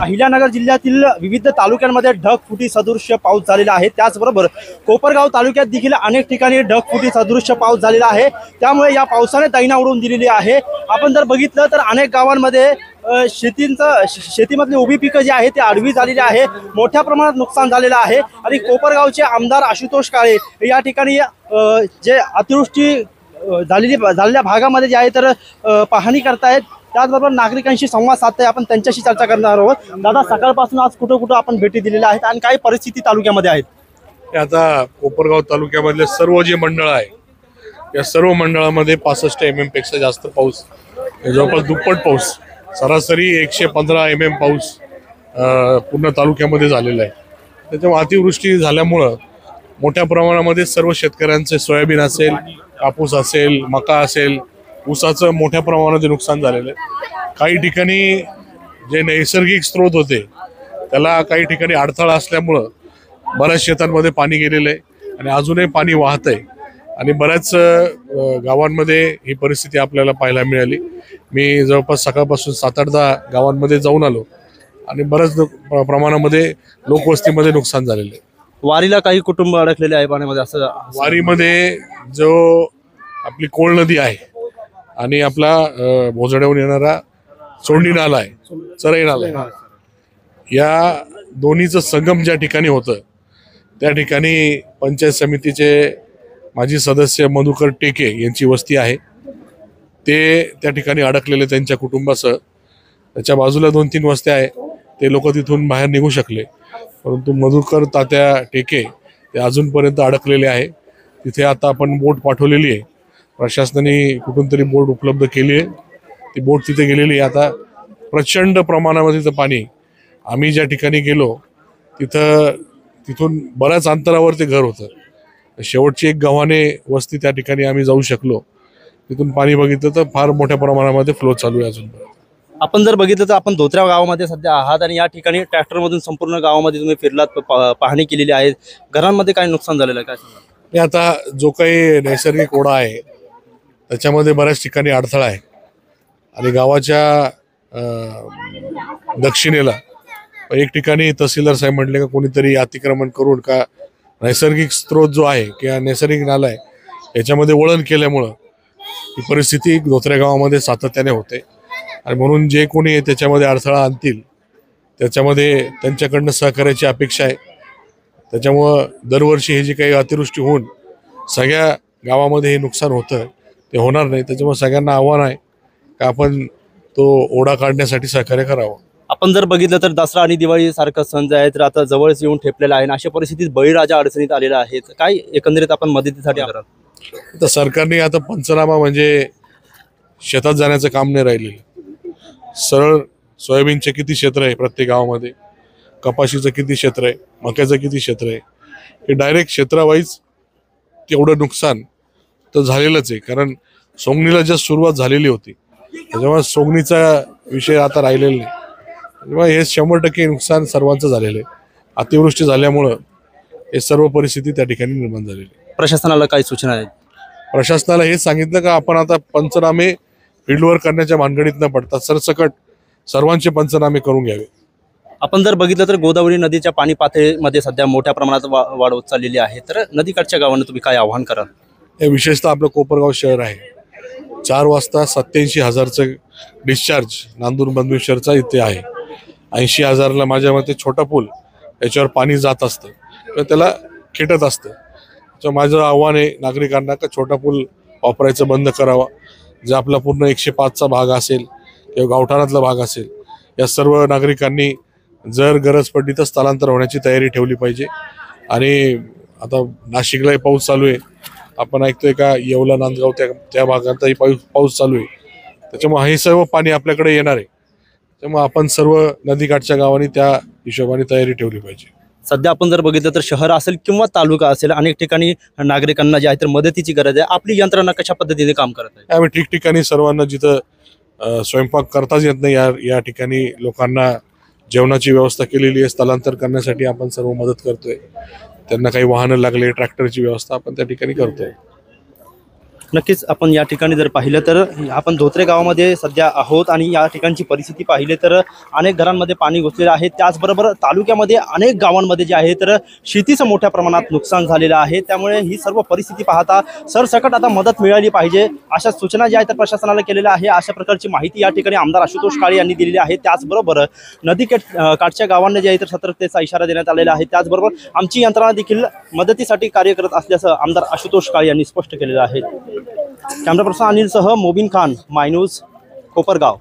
अहिल्यानगर जिल्ह्यातील विविध तालुक्यांमध्ये ढगफुटी सदृश्य पाऊस झालेला आहे। त्याचबरोबर कोपरगाव तालुक्यात देखील अनेक ठिकाणी ढगफुटी सदृश्य पाऊस झालेला आहे। त्यामुळे या पावसाने दैना उडवून दिलेली आहे। आपण जर बघितलं तर अनेक गावांमध्ये शेतीमधली उभी पिकं जी आहे ती आडवी झालेली आहे। मोठ्या प्रमाणात नुकसान झालेलं आहे आणि कोपरगावचे आमदार आशुतोष काळे या ठिकाणी जे अतिवृष्टी झालेल्या भागामध्ये जे आहे तर पाहणी करतायत। त्याचबरोबर नागरिकांशी संवाद साधताय। आपण त्यांच्याशी चर्चा करणार आहोत। दादा, सकाळपासून आज कुठं आपण भेटी दिलेल्या आहेत आणि काय परिस्थिती तालुक्यामध्ये आहेत? आता कोपरगाव तालुक्यामधले सर्व जे मंडळ आहे या सर्व मंडळामध्ये 65 mm पेक्षा जास्त पाऊस, जवळपास दुप्पट पाऊस, सरासरी 115 mm पाऊस पूर्ण तालुक्यामध्ये झालेला आहे। त्याच्यामुळे अतिवृष्टी झाल्यामुळं मोठ्या प्रमाणामध्ये सर्व शेतकऱ्यांचे सोयाबीन असेल, कापूस असेल, मका असेल, ऊसाचं मोठ्या प्रमाणामध्ये नुकसान झालेलं आहे। काही ठिकाणी जे नैसर्गिक स्रोत होते त्याला काही ठिकाणी अडथळा असल्यामुळं बऱ्याच शेतांमध्ये पाणी गेलेलं आहे आणि अजूनही पाणी वाहत आहे आणि बऱ्याच गावांमध्ये ही परिस्थिती आपल्याला पाहायला मिळाली। मी जवळपास सकाळपासून 7-8 गावांमध्ये जाऊन आलो आणि बऱ्याच प्रमाणामध्ये लोकवस्तीमध्ये नुकसान झालेलं आहे। वारीला काही कुटुंब अडकलेले आहे पाण्यामध्ये। असं वारीमध्ये जो आपली कोळ नदी आहे आणि आपला भोजड्याहून येणारा सोंडी नाला आहे, चराई नाला आहे, या दोन्हीचं संगम ज्या ठिकाणी होतं त्या ठिकाणी पंचायत समितीचे माजी सदस्य मधुकर टेके यांची वस्ती आहे। ते त्या ठिकाणी अडकलेले त्यांच्या कुटुंबासह, त्याच्या बाजूला 2-3 वस्त्या आहे, ते लोक तिथून बाहेर निघू शकले, परंतु मधुकर तात्या टेके ते अजूनपर्यंत अडकलेले आहे। तिथे आता आपण बोट पाठवलेली आहे, प्रशासनाने कुठून तरी बोट उपलब्ध केली आहे, ती बोट तिथे गेलेली आहे। आता प्रचंड प्रमाणामध्ये तिथं पाणी, आम्ही ज्या ठिकाणी गेलो तिथून बऱ्याच अंतरावर ते घर होतं, शेवटची एक गव्हाणे वस्ती त्या ठिकाणी आम्ही जाऊ शकलो, तिथून पाणी बघितलं तर फार मोठ्या प्रमाणामध्ये फ्लो चालू आहे अजूनपर्यंत। आपण जर बघितलं तर आपण धोत्र्या गावामध्ये सध्या आहात आणि या ठिकाणी ट्रॅक्टरमधून संपूर्ण गावामध्ये तुम्ही फिरलात, पाहणी केलेली आहे। घरांमध्ये काय नुकसान झालेलं आहे काय सांगा? आता जो काही नैसर्गिक ओढा आहे त्याच्यामध्ये बऱ्याच ठिकाणी अडथळा आहे आणि गावाच्या दक्षिणेला एक ठिकाणी तहसीलदार साहेब म्हटले का कोणीतरी अतिक्रमण करून का नैसर्गिक स्रोत जो आहे किंवा नैसर्गिक नाला आहे याच्यामध्ये वळण केल्यामुळं ही परिस्थिती धोत्र्या गावामध्ये सातत्याने होते आणि म्हणून जे कोणी त्याच्यामध्ये अडथळा आणतील त्याच्यामध्ये त्यांच्याकडनं सहकार्याची अपेक्षा आहे। त्याच्यामुळं दरवर्षी हे जे काही अतिवृष्टी होऊन सगळ्या गावामध्ये हे नुकसान होतं ते होणार नाही। त्याच्यामुळे सगळ्यांना आव्हान आहे का आपण तो ओढा काढण्यासाठी सहकार्य करावं। आपण जर बघितलं तर दसरा आणि दिवाळी सारखं सण जे आहे तर आता जवळच येऊन ठेपलेला आहे आणि अशा परिस्थितीत बळीराजा अडचणीत आलेला आहे। काय एकंदरीत आपण मदतीसाठी कराल? तर सरकारने आता पंचनामा म्हणजे शेतात जाण्याचं काम नाही राहिलेलं, सरळ सोयाबीनचे किती क्षेत्र आहे प्रत्येक गावामध्ये, कपाशीचं किती क्षेत्र आहे, मक्याचं किती क्षेत्र आहे, हे डायरेक्ट क्षेत्रावाईज तेवढं नुकसान तर झालेलंच आहे। कारण सोंगणीला जस्ट सुरुवात झालेली होती, त्याच्यामुळे सोंगणीचा विषय आता राहिलेला नाही, त्याच्यामुळे हे 100% नुकसान सर्वांचं झालेलं आहे। अतिवृष्टी झाल्यामुळं हे सर्व परिस्थिती त्या ठिकाणी निर्माण झालेली आहे। प्रशासनाला काही सूचना आहेत? प्रशासनाला हेच सांगितलं का आपण आता पंचनामे फील्डवर करण्याच्या भानगडीत न पडता सरसकट सर्वांचे पंचनामे करून घ्यावे। आपण जर बघितलं तर गोदावरी नदीच्या पाणी पातळीमध्ये सध्या मोठ्या प्रमाणात वाढ होत चाललेली आहे, तर नदीकाठच्या गावांना तुम्ही काय आवाहन कराल? हे विशेषतः आपलं कोपरगाव शहर आहे, 4 वाजता 87,000चं डिस्चार्ज नांदूर बंदुशरचा इथे आहे, 80,000ला माझ्या मते छोटा पूल याच्यावर पाणी जात असतं तर त्याला खेटत असतं। तर माझं आव्हान आहे नागरिकांना का छोटा पूल वापरायचं बंद करावा। जे आपला पूर्ण 105चा भाग असेल किंवा गावठाणातला भाग असेल या सर्व नागरिकांनी जर गरज पडली तर स्थलांतर होण्याची तयारी ठेवली पाहिजे। आणि आता नाशिकलाही पाऊस चालू आहे, आपण ऐकतोय का येवला नांदगाव त्या भागातही पाऊस चालू आहे, त्याच्यामुळे हे सर्व पाणी आपल्याकडे येणार आहे। त्यामुळे आपण सर्व नदीकाठच्या गावांनी त्या हिशोबाने तयारी ठेवली पाहिजे। सध्या आपण जर बघितलं तर शहर असेल किंवा तालुका असेल अनेक ठिकाणी नागरिकांना जे आहे तर मदतीची गरज आहे। आपली यंत्रणा कशा पद्धतीने काम करत आहे? आम्ही ठिकठिकाणी सर्वांना जिथं स्वयंपाक करताच येत नाही या ठिकाणी लोकांना जेवणाची व्यवस्था केलेली आहे। स्थलांतर करण्यासाठी आपण सर्व मदत करतोय, त्यांना काही वाहनं लागले ट्रॅक्टरची व्यवस्था आपण त्या ठिकाणी करतोय। नक्कीच आपण या ठिकाणी जर पाहिलं तर आपण धोत्रे गावामध्ये सध्या आहोत आणि या ठिकाणची परिस्थिती पाहिली तर अनेक घरांमध्ये पाणी घुसलेलं आहे. त्याचबरोबर तालुक्यामध्ये अनेक गावांमध्ये जे आहे तर शेतीचं मोठ्या प्रमाणात नुकसान झालेलं आहे. त्यामुळे ही सर्व परिस्थिती पाहता सरसकट आता मदत मिळाली पाहिजे अशा सूचना ज्या आहेत प्रशासनाला केलेल्या आहे. अशा प्रकारची माहिती या ठिकाणी आमदार आशुतोष काळे यांनी दिलेली आहे. त्याचबरोबर नदी काठच्या गावांना जे आहे तर सतर्कतेचा इशारा देण्यात आलेला आहे. त्याचबरोबर आमची यंत्रणा देखील मदतीसाठी कार्य करत असल्याचं आमदार आशुतोष काळे यांनी स्पष्ट केलेलं आहे. कॅमेरा पर्सन अनिल सह मोबिन खान, माय न्यूज, कोपरगाव.